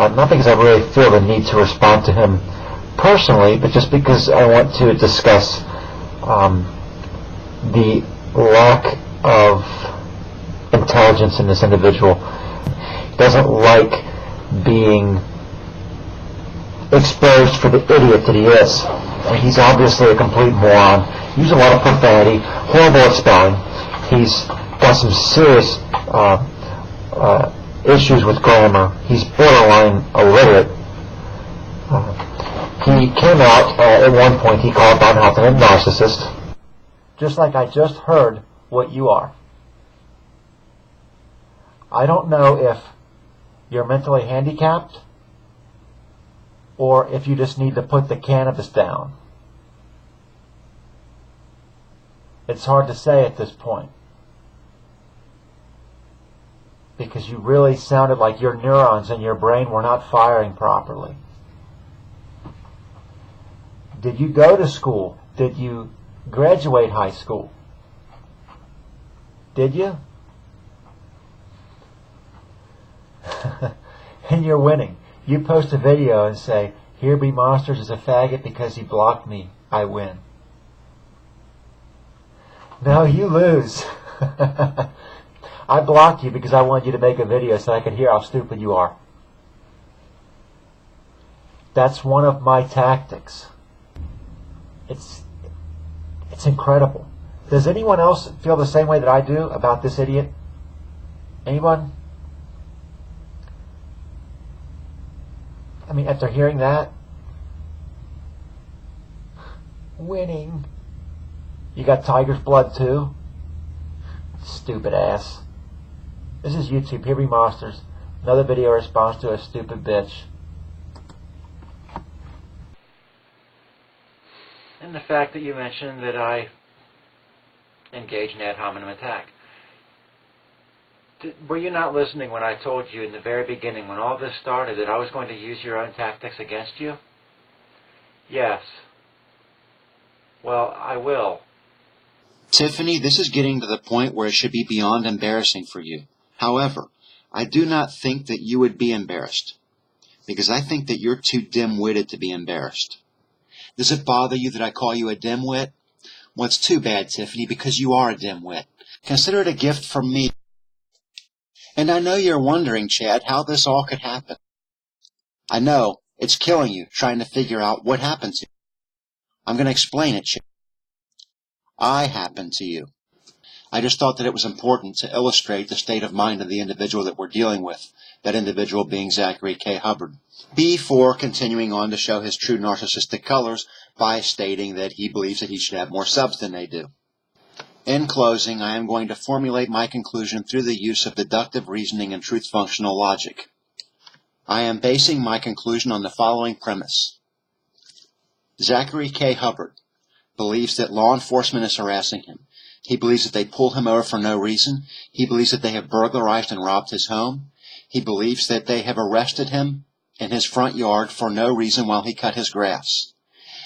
not because I really feel the need to respond to him personally, but just because I want to discuss the lack of intelligence in this individual. He doesn't like being exposed for the idiot that he is. He's obviously a complete moron. He uses a lot of profanity, horrible at spelling. He's got some serious issues with grammar. He's borderline illiterate. He came out at one point, he called Don Houghton a narcissist, just like I just heard what you are. I don't know if you're mentally handicapped or if you just need to put the cannabis down. It's hard to say at this point, because you really sounded like your neurons in your brain were not firing properly. Did you go to school? Did you graduate high school? Did you? And you're winning. You post a video and say, "Here Be Monsters is a faggot because he blocked me. I win." No, you lose. I blocked you because I wanted you to make a video so I could hear how stupid you are. That's one of my tactics. It's incredible. Does anyone else feel the same way that I do about this idiot? Anyone? I mean, after hearing that, winning. You got tiger's blood too? Stupid ass. This is YouTube. Here Be Monsters. Another video response to a stupid bitch. And the fact that you mentioned that I engaged in ad hominem attack. Were you not listening when I told you in the very beginning, when all this started, that I was going to use your own tactics against you? Yes. Well, I will. Tiffany, this is getting to the point where it should be beyond embarrassing for you. However, I do not think that you would be embarrassed, because I think that you're too dim-witted to be embarrassed. Does it bother you that I call you a dimwit? Well, it's too bad, Tiffany, because you are a dimwit. Consider it a gift from me. And I know you're wondering, Chad, how this all could happen. I know, it's killing you, trying to figure out what happened to you. I'm going to explain it, Chad. I happened to you. I just thought that it was important to illustrate the state of mind of the individual that we're dealing with, that individual being Zachary K. Hubbard, before continuing on to show his true narcissistic colors by stating that he believes that he should have more subs than they do. In closing, I am going to formulate my conclusion through the use of deductive reasoning and truth-functional logic. I am basing my conclusion on the following premise. Zachary K. Hubbard believes that law enforcement is harassing him. He believes that they pull him over for no reason. He believes that they have burglarized and robbed his home. He believes that they have arrested him in his front yard for no reason while he cut his grass.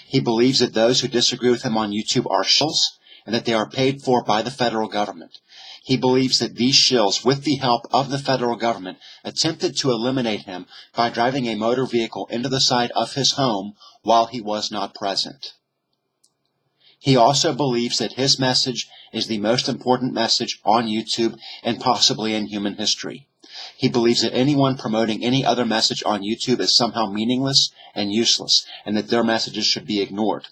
He believes that those who disagree with him on YouTube are shills and that they are paid for by the federal government. He believes that these shills, with the help of the federal government, attempted to eliminate him by driving a motor vehicle into the side of his home while he was not present. He also believes that his message is the most important message on YouTube and possibly in human history. He believes that anyone promoting any other message on YouTube is somehow meaningless and useless, and that their messages should be ignored.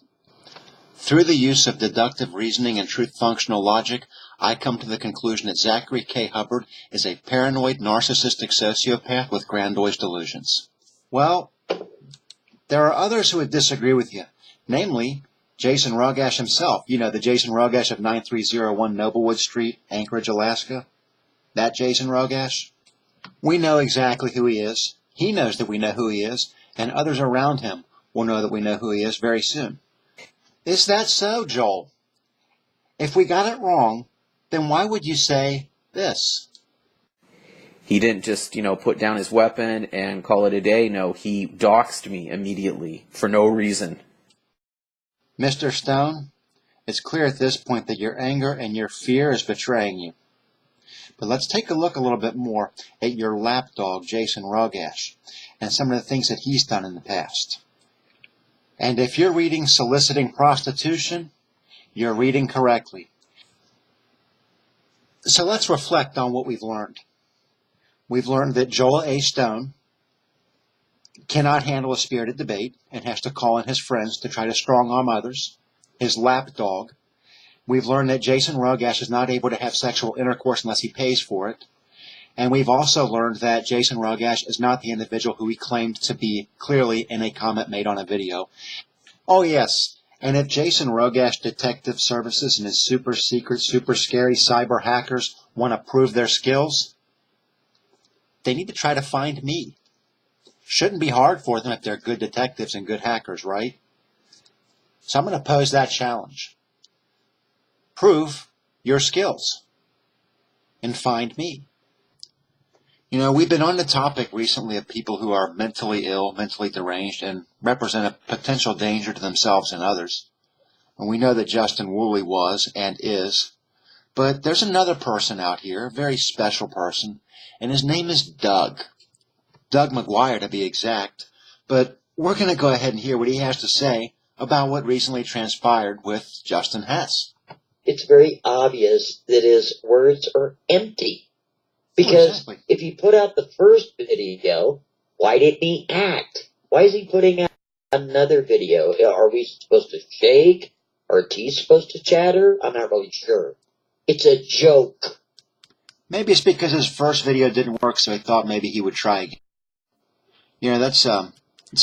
Through the use of deductive reasoning and truth-functional logic, I come to the conclusion that Zachary K. Hubbard is a paranoid, narcissistic sociopath with grandiose delusions. Well, there are others who would disagree with you, namely Jason Rogash himself. You know, the Jason Rogash of 9301 Noblewood Street, Anchorage, Alaska. That Jason Rogash? We know exactly who he is. He knows that we know who he is, and others around him will know that we know who he is very soon. Is that so, Joel? If we got it wrong, then why would you say this? He didn't just, put down his weapon and call it a day. No, he doxed me immediately for no reason. Mr. Stone, it's clear at this point that your anger and your fear is betraying you. But let's take a look a little bit more at your lapdog, Jason Rogash, and some of the things that he's done in the past. And if you're reading soliciting prostitution, you're reading correctly. So let's reflect on what we've learned. We've learned that Joel A. Stone cannot handle a spirited debate and has to call in his friends to try to strong-arm others, his lapdog. We've learned that Jason Rogash is not able to have sexual intercourse unless he pays for it. And we've also learned that Jason Rogash is not the individual who he claimed to be clearly in a comment made on a video. Oh, yes. And if Jason Rogash Detective Services and his super secret, super scary cyber hackers want to prove their skills, they need to try to find me. Shouldn't be hard for them if they're good detectives and good hackers, right? So I'm going to pose that challenge. Prove your skills and find me. You know, we've been on the topic recently of people who are mentally ill, mentally deranged, and represent a potential danger to themselves and others. And we know that Justin Woolley was and is. But there's another person out here, a very special person, and his name is Doug. Doug McGuire, to be exact. But we're going to go ahead and hear what he has to say about what recently transpired with Justin Hess. It's very obvious that his words are empty. Because if he put out the first video, why didn't he act? Why is he putting out another video? Are we supposed to shake? Are teeth supposed to chatter? I'm not really sure. It's a joke. Maybe it's because his first video didn't work, so he thought maybe he would try again. You know, it's a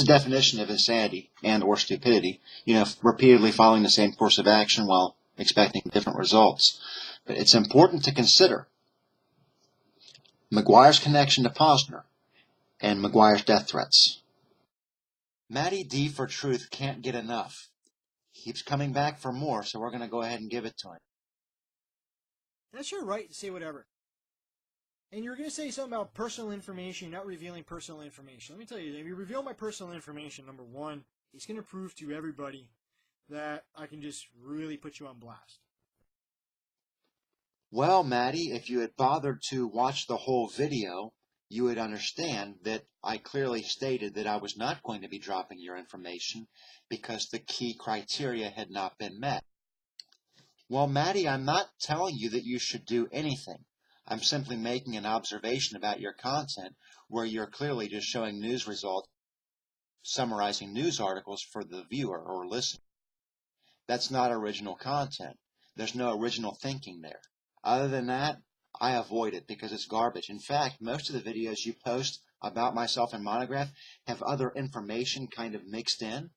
definition of insanity and or stupidity. You know, repeatedly following the same course of action while expecting different results. But it's important to consider McGuire's connection to Posner and McGuire's death threats. Matty D for Truth can't get enough. He keeps coming back for more, so we're going to go ahead and give it to him. That's your right to say whatever. And you were going to say something about personal information, not revealing personal information. Let me tell you, if you reveal my personal information, number one, it's going to prove to everybody that I can just really put you on blast. Well, Matty, if you had bothered to watch the whole video, you would understand that I clearly stated that I was not going to be dropping your information because the key criteria had not been met. Well, Matty, I'm not telling you that you should do anything. I'm simply making an observation about your content where you're clearly just showing news results, summarizing news articles for the viewer or listener. That's not original content. There's no original thinking there. Other than that, I avoid it because it's garbage. In fact, most of the videos you post about myself and Monograph have other information kind of mixed in.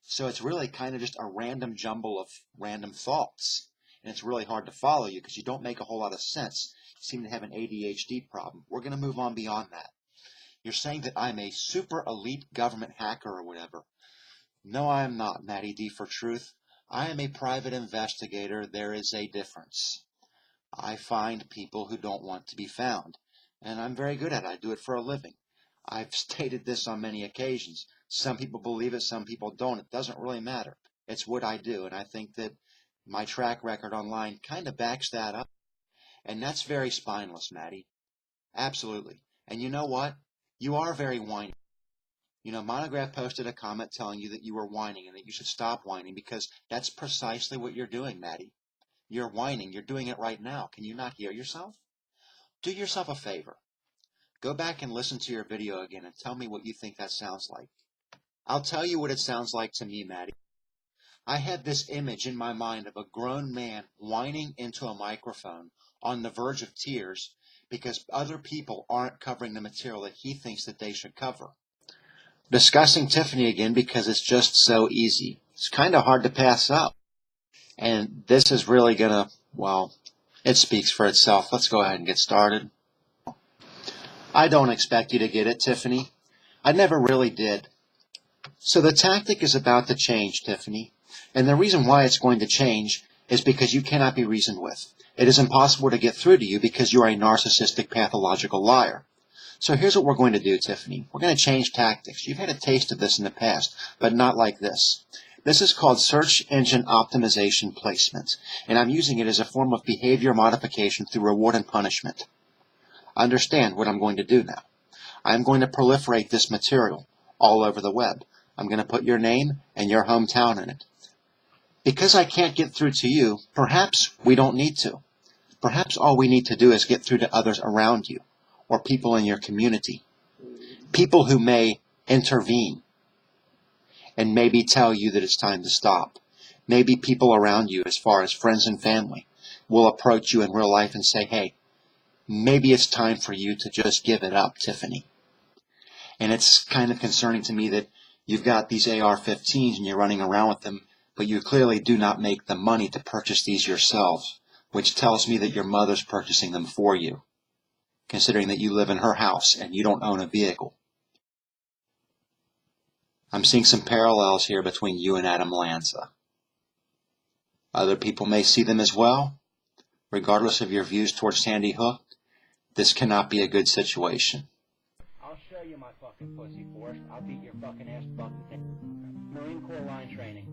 So it's really kind of just a random jumble of random thoughts. And it's really hard to follow you because you don't make a whole lot of sense. You seem to have an ADHD problem. We're going to move on beyond that. You're saying that I'm a super elite government hacker or whatever. No, I am not, Matty D for Truth. I am a private investigator. There is a difference. I find people who don't want to be found, and I'm very good at it. I do it for a living. I've stated this on many occasions. Some people believe it, some people don't. It doesn't really matter. It's what I do, and I think that my track record online kind of backs that up, and that's very spineless, Matty. Absolutely. And you know what? You are very whiny. You know, Monograph posted a comment telling you that you were whining and that you should stop whining because that's precisely what you're doing, Matty. You're whining. You're doing it right now. Can you not hear yourself? Do yourself a favor. Go back and listen to your video again and tell me what you think that sounds like. I'll tell you what it sounds like to me, Matty. I had this image in my mind of a grown man whining into a microphone on the verge of tears because other people aren't covering the material that he thinks that they should cover. Discussing Tiffany again because it's just so easy. It's kind of hard to pass up. And this is really going to, well, it speaks for itself. Let's go ahead and get started. I don't expect you to get it, Tiffany. I never really did. So the tactic is about to change, Tiffany. And the reason why it's going to change is because you cannot be reasoned with. It is impossible to get through to you because you are a narcissistic, pathological liar. So here's what we're going to do, Tiffany. We're going to change tactics. You've had a taste of this in the past, but not like this. This is called search engine optimization placement, and I'm using it as a form of behavior modification through reward and punishment. Understand what I'm going to do now. I'm going to proliferate this material all over the web. I'm going to put your name and your hometown in it. Because I can't get through to you, perhaps we don't need to. Perhaps all we need to do is get through to others around you, or people in your community. People who may intervene and maybe tell you that it's time to stop. Maybe people around you, as far as friends and family, will approach you in real life and say, hey, maybe it's time for you to just give it up, Tiffany. And it's kind of concerning to me that you've got these AR-15s and you're running around with them, but you clearly do not make the money to purchase these yourself, which tells me that your mother's purchasing them for you, considering that you live in her house and you don't own a vehicle. I'm seeing some parallels here between you and Adam Lanza. Other people may see them as well. Regardless of your views towards Sandy Hook, this cannot be a good situation. I'll show you my fucking pussy, Forrest. I'll beat your fucking ass fucking Marine Corps line training.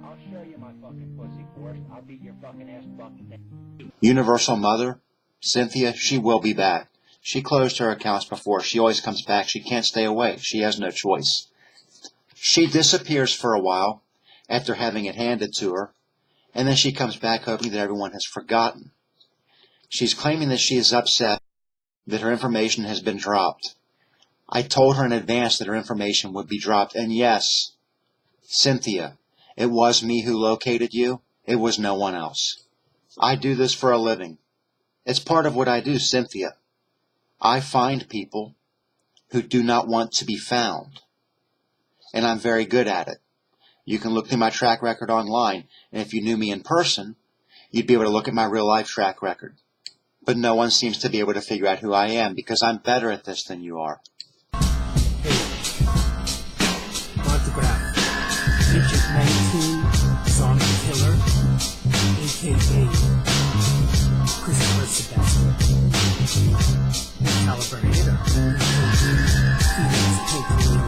I'll show you my fucking pussy, Forrest. I'll beat your fucking ass fucking Universal Mother, Cynthia, she will be back. She closed her accounts before. She always comes back. She can't stay away. She has no choice. She disappears for a while after having it handed to her, and then she comes back hoping that everyone has forgotten. She's claiming that she is upset that her information has been dropped. I told her in advance that her information would be dropped, and yes, Cynthia, it was me who located you. It was no one else. I do this for a living. It's part of what I do, Cynthia. I find people who do not want to be found, and I'm very good at it. You can look through my track record online, and if you knew me in person, you'd be able to look at my real-life track record. But no one seems to be able to figure out who I am, because I'm better at this than you are. Autograph. Agent19, zombie killer, a.k.a. Christopher Sebastian. Caliber hitter, Felix Pink Jr.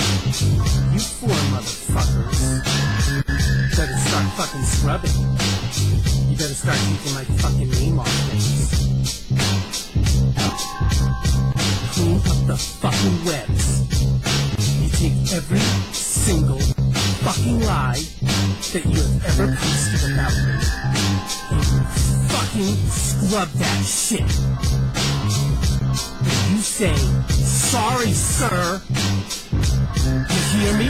Now, you four motherfuckers better start fucking scrubbing. You better start keeping my fucking name off things. Clean up the fucking webs. You take every single fucking lie that you have ever posted about me. You fucking scrub that shit. And you say, sorry, sir. You hear me?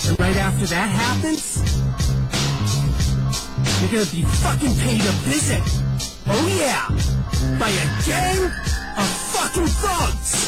And right after that happens, you're gonna be fucking paid a visit. Oh yeah, by a gang of fucking thugs.